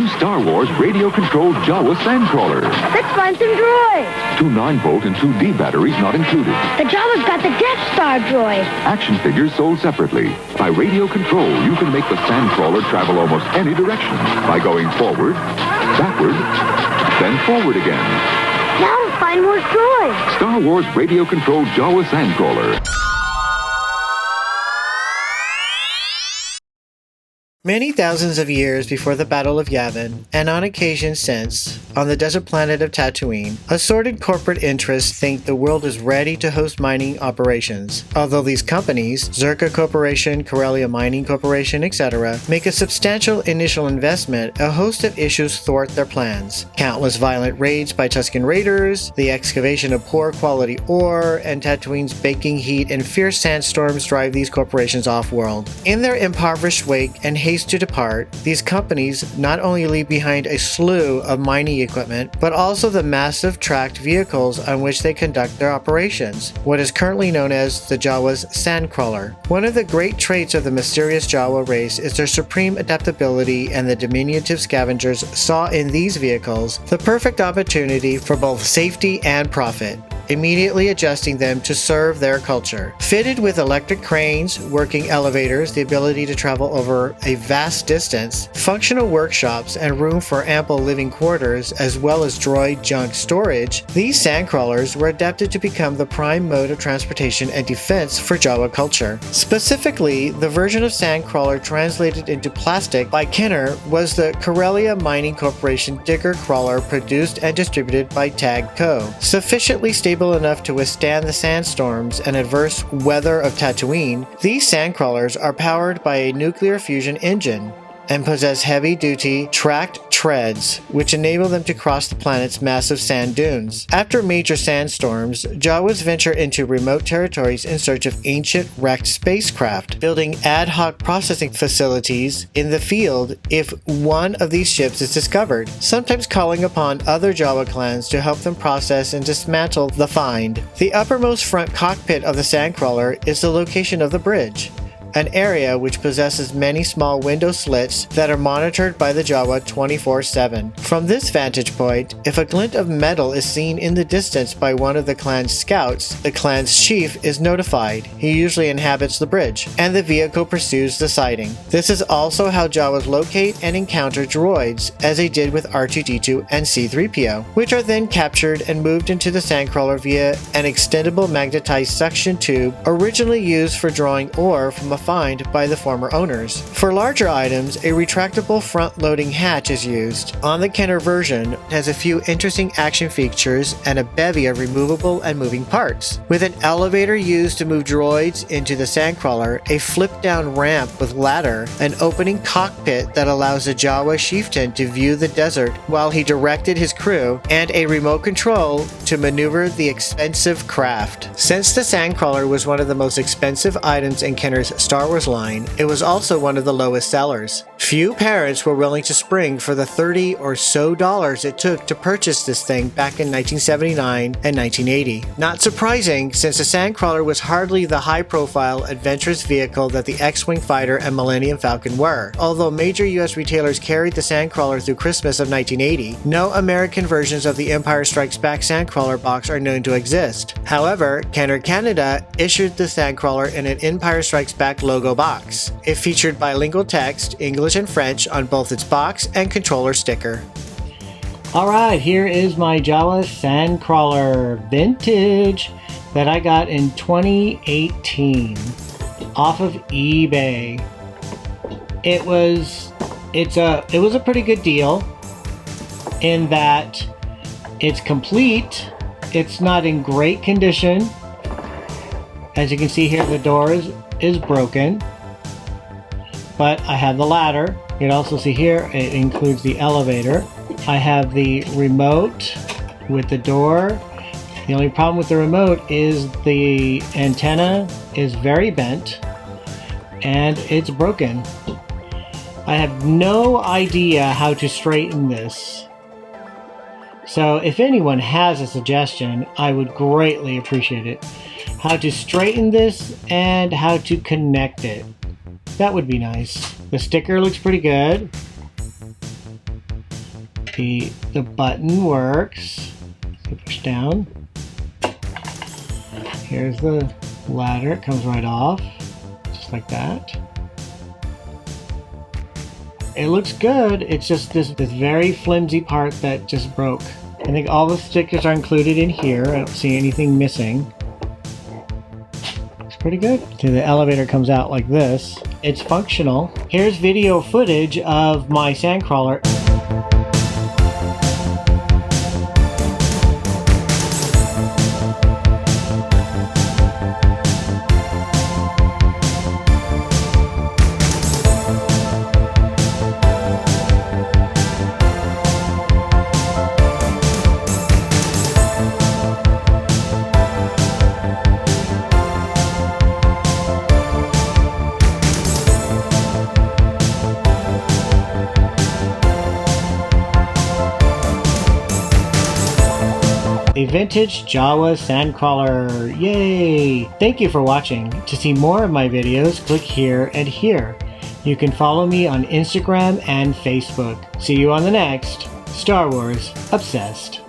new Star Wars radio-controlled Jawa Sandcrawler. Let's find some droids. 2 9-volt and 2 D batteries not included. The Jawa's got the Death Star droid. Action figures sold separately. By radio control, you can make the Sandcrawler travel almost any direction by going forward, backward, then forward again. Now to find more droids. Star Wars radio-controlled Jawa Sandcrawler. Many thousands of years before the Battle of Yavin, and on occasion since, on the desert planet of Tatooine, assorted corporate interests think the world is ready to host mining operations. Although these companies, Zerka Corporation, Corellia Mining Corporation, etc., make a substantial initial investment, a host of issues thwart their plans. Countless violent raids by Tusken Raiders, the excavation of poor quality ore, and Tatooine's baking heat and fierce sandstorms drive these corporations off-world. In their impoverished wake and haste to depart, these companies not only leave behind a slew of mining equipment, but also the massive tracked vehicles on which they conduct their operations, what is currently known as the Jawa's Sandcrawler. One of the great traits of the mysterious Jawa race is their supreme adaptability, and the diminutive scavengers saw in these vehicles the perfect opportunity for both safety and profit, immediately adjusting them to serve their culture. Fitted with electric cranes, working elevators, the ability to travel over a vast distance, functional workshops, and room for ample living quarters, as well as droid junk storage, these sandcrawlers were adapted to become the prime mode of transportation and defense for Jawa culture. Specifically, the version of sandcrawler translated into plastic by Kenner was the Corellia Mining Corporation Digger Crawler, produced and distributed by Tag Co. Sufficiently stable enough to withstand the sandstorms and adverse weather of Tatooine, these sandcrawlers are powered by a nuclear fusion engine and possess heavy-duty tracked treads, which enable them to cross the planet's massive sand dunes. After major sandstorms, Jawas venture into remote territories in search of ancient wrecked spacecraft, building ad hoc processing facilities in the field if one of these ships is discovered, sometimes calling upon other Jawa clans to help them process and dismantle the find. The uppermost front cockpit of the Sandcrawler is the location of the bridge, an area which possesses many small window slits that are monitored by the Jawa 24/7. From this vantage point, if a glint of metal is seen in the distance by one of the clan's scouts, the clan's chief is notified. He usually inhabits the bridge, and the vehicle pursues the sighting. This is also how Jawas locate and encounter droids, as they did with R2-D2 and C-3PO, which are then captured and moved into the Sandcrawler via an extendable magnetized suction tube originally used for drawing ore from a find by the former owners. For larger items, a retractable front-loading hatch is used. On the Kenner version, it has a few interesting action features and a bevy of removable and moving parts. With an elevator used to move droids into the Sandcrawler, a flip-down ramp with ladder, an opening cockpit that allows the Jawa chieftain to view the desert while he directed his crew, and a remote control to maneuver the expensive craft. Since the Sandcrawler was one of the most expensive items in Kenner's Star Wars line, it was also one of the lowest sellers. Few parents were willing to spring for the $30 or so it took to purchase this thing back in 1979 and 1980. Not surprising, since the Sandcrawler was hardly the high-profile, adventurous vehicle that the X-Wing Fighter and Millennium Falcon were. Although major US retailers carried the Sandcrawler through Christmas of 1980, no American versions of the Empire Strikes Back Sandcrawler box are known to exist. However, Kenner Canada issued the Sandcrawler in an Empire Strikes Back logo box. It featured bilingual text, English and French, on both its box and controller sticker. Alright, here is my Jawa Sandcrawler Vintage that I got in 2018 off of eBay. It was a pretty good deal in that it's complete. It's not in great condition. As you can see here, the door is broken, but I have the ladder. You can also see here it includes the elevator. I have the remote with the door. The only problem with the remote is the antenna is very bent and it's broken. I have no idea how to straighten this. So if anyone has a suggestion, I would greatly appreciate it. How to straighten this and how to connect it. That would be nice. The sticker looks pretty good. The button works. So push down. Here's the ladder. It comes right off, just like that. It looks good. It's just this very flimsy part that just broke. I think all the stickers are included in here. I don't see anything missing. It's pretty good. So the elevator comes out like this. It's functional. Here's video footage of my Sandcrawler. A vintage Jawa Sandcrawler. Yay! Thank you for watching. To see more of my videos, click here and here. You can follow me on Instagram and Facebook. See you on the next Star Wars Obsessed.